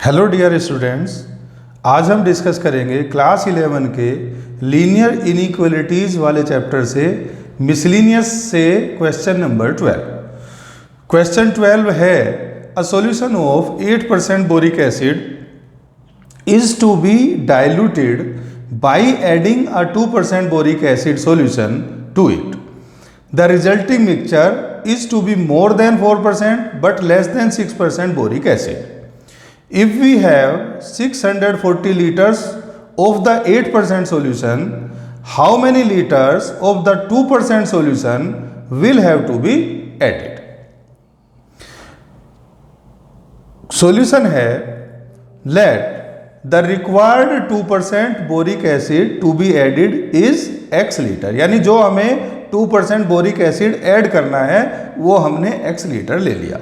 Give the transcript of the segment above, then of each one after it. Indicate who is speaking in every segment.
Speaker 1: Hello dear students, आज हम discuss करेंगे क्लास 11 के लीनियर इनइक्वालिटीज़ वाले चैप्टर से मिसलिनियस से क्वेश्चन नंबर 12। क्वेश्चन 12 है a solution of 8% boric acid is to be diluted by adding a 2% boric acid solution to it. The resulting mixture is to be more than 4% but less than 6% boric acid. If we have 640 liters of the 8% solution, how many liters of the 2% solution will have to be added? Solution है let the required 2% boric acid to be added is x liter, यानी जो हमें 2% boric acid add करना है वो हमने x litre ले लिया।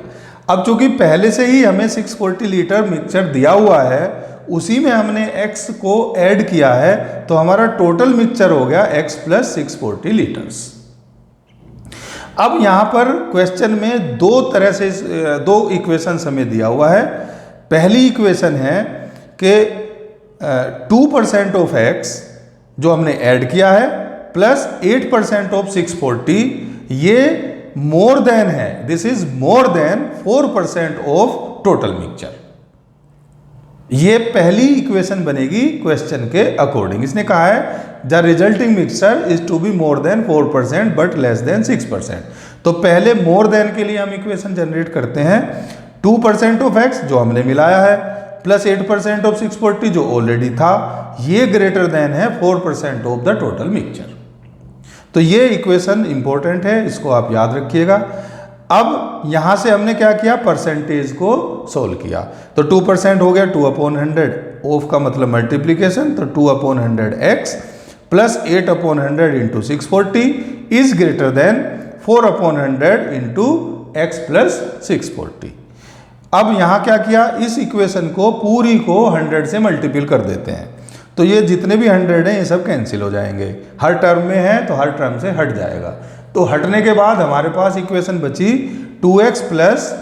Speaker 1: अब चूंकि पहले से ही हमें 640 लीटर मिक्सचर दिया हुआ है, उसी में हमने x को ऐड किया है, तो हमारा टोटल मिक्सचर हो गया x प्लस 640 लीटर्स। अब यहाँ पर क्वेश्चन में दो इक्वेशंस हमें दिया हुआ है। पहली इक्वेशन है कि 2% ऑफ x जो हमने ऐड किया है प्लस 8% ऑफ 640, ये मोर देन है, this is more than 4% of total mixture. ये पहली इक्वेशन बनेगी क्वेश्चन के अकॉर्डिंग। इसने कहा है the resulting mixture is to be more than 4% but less than 6%। तो पहले मोर देन के लिए हम इक्वेशन जनरेट करते हैं 2% ऑफ x जो हमने मिलाया है प्लस 8% ऑफ 640 जो ऑलरेडी था, ये ग्रेटर देन है 4% ऑफ द टोटल मिक्सचर। तो ये इक्वेशन इंपॉर्टेंट है, इसको आप याद रखिएगा। अब यहां से हमने क्या किया, परसेंटेज को सोल्व किया। तो 2% हो गया 2/100, ऑफ का मतलब मल्टीप्लीकेशन, तो 2/100 x plus 8/100 into 640 is greater than 4/100 into x plus 640। अब यहां क्या किया, इस इक्वेशन को पूरी को 100 से मल्टीपल कर देते हैं, तो ये जितने भी 100 हैं ये सब कैंसिल हो जाएंगे। हर टर्म में है तो हर टर्म से हट जाएगा। तो हटने के बाद हमारे पास इक्वेशन बची 2x plus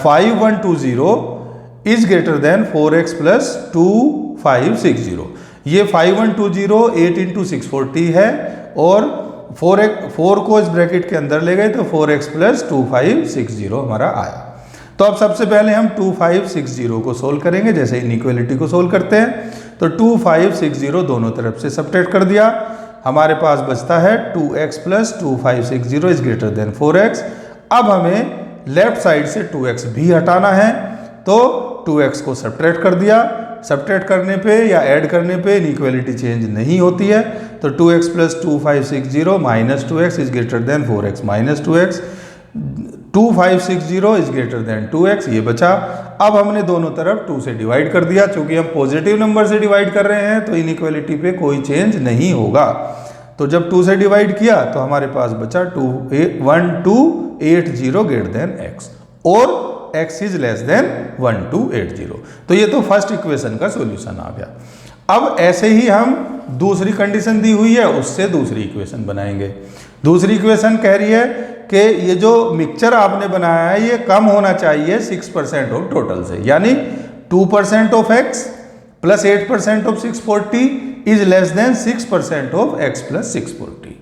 Speaker 1: 5120 is greater than 4x plus 2560। ये 5120 8 इंटू 640 है और 4 को इस ब्रैकेट के अंदर ले गए तो 4x प्लस 2560 हमारा आया। तो अब सबसे पहले हम 2560 को सोल्व करेंगे जैसे इनइक्वालिटी को सोल्व करते हैं। तो 2560 दोनों तरफ से सब्ट्रैक्ट कर दिया, हमारे पास बचता है 2x plus 2560 is greater than 4x। अब हमें लेफ्ट साइड से 2x भी हटाना है, तो 2x को सब्ट्रैक्ट कर दिया। सब्ट्रैक्ट करने पे या ऐड करने पे इनइक्वालिटी चेंज नहीं होती है, तो 2x plus 2560 minus 2x is greater than 4x minus 2x। 2560 is greater than 2x, ये बचा। अब हमने दोनों तरफ 2 से डिवाइड कर दिया, क्योंकि हम पॉजिटिव नंबर से डिवाइड कर रहे हैं तो इनइक्वालिटी पे कोई चेंज नहीं होगा। तो जब 2 से डिवाइड किया तो हमारे पास बचा 1280 ग्रेटर देन x और x इज लेस देन 1280। तो ये तो फर्स्ट इक्वेशन का सॉल्यूशन आ गया। अब ऐसे ही हम दूसरी कंडीशन दी हुई है उससे दूसरी इक्वेशन बनाएंगे। दूसरी इक्वेशन कह रही है कि ये जो मिक्सचर आपने बनाया है ये कम होना चाहिए 6% ऑफ टोटल से, यानी 2% of x plus 8% of 640 is less than 6% of x plus 640।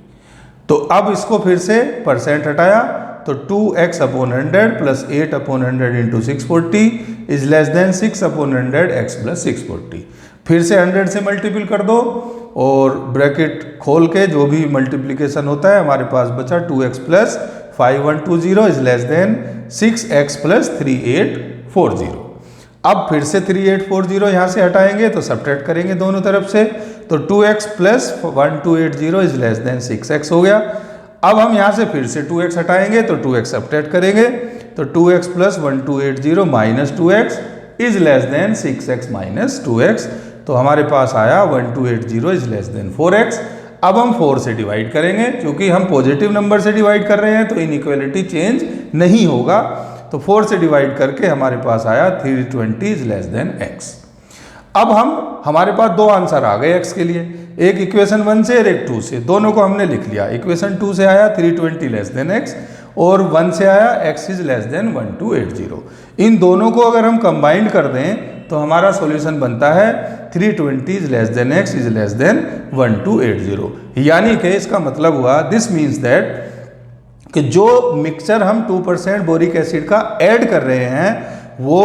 Speaker 1: तो अब इसको फिर से परसेंट हटाया तो 2x/100 plus 8/100 into 640 is less than 6/100 x plus 640। फिर से 100 से मल्टीपल कर दो और ब्रैकेट खोल के जो भी मल्टीप्लिकेशन होता है हमारे पास बचा 2x plus 5120 is less than 6x plus 3840। अब फिर से 3840 यहाँ से हटाएंगे तो सब्ट्रैक्ट करेंगे दोनों तरफ से, तो 2x plus 1280 is less than 6x हो गया। अब हम यहाँ से फिर से 2x हटाएंगे तो 2x सब्ट्रैक्ट करेंगे, तो 2x plus 1280 minus 2x is less than 6x minus 2x। तो हमारे पास आया 1280 इज लेस देन 4x। अब हम 4 से डिवाइड करेंगे, क्योंकि हम पॉजिटिव नंबर से डिवाइड कर रहे हैं तो इनइक्वालिटी चेंज नहीं होगा। तो 4 से डिवाइड करके हमारे पास आया 320 इज लेस देन x। अब हमारे पास दो आंसर आ गए x के लिए, एक इक्वेशन 1 से और एक 2 से, दोनों को हमने लिख लिया। इक्वेशन 2 से आया 320 लेस देन x और 1 से आया x इज लेस देन 1280। इन दोनों को अगर हम कंबाइंड कर दें तो हमारा सॉल्यूशन बनता है 320 is less than x is less than 1280। यानी कि इसका मतलब हुआ दिस मीन्स दैट कि जो मिक्सचर हम 2% बोरिक एसिड का ऐड कर रहे हैं वो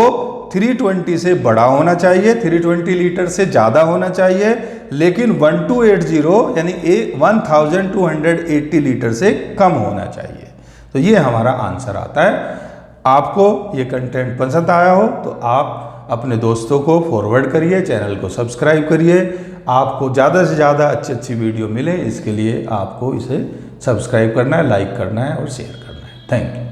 Speaker 1: 320 से बड़ा होना चाहिए, 320 लीटर से ज़्यादा होना चाहिए, लेकिन 1280 यानी 1280 लीटर से कम होना चाहिए। तो ये हमारा आंसर आता है। आपको ये कंटेंट पसंद आया हो तो आप अपने दोस्तों को फॉरवर्ड करिए, चैनल को सब्सक्राइब करिए। आपको ज़्यादा से ज़्यादा अच्छी वीडियो मिले इसके लिए आपको इसे सब्सक्राइब करना है, लाइक करना है और शेयर करना है। Thank you.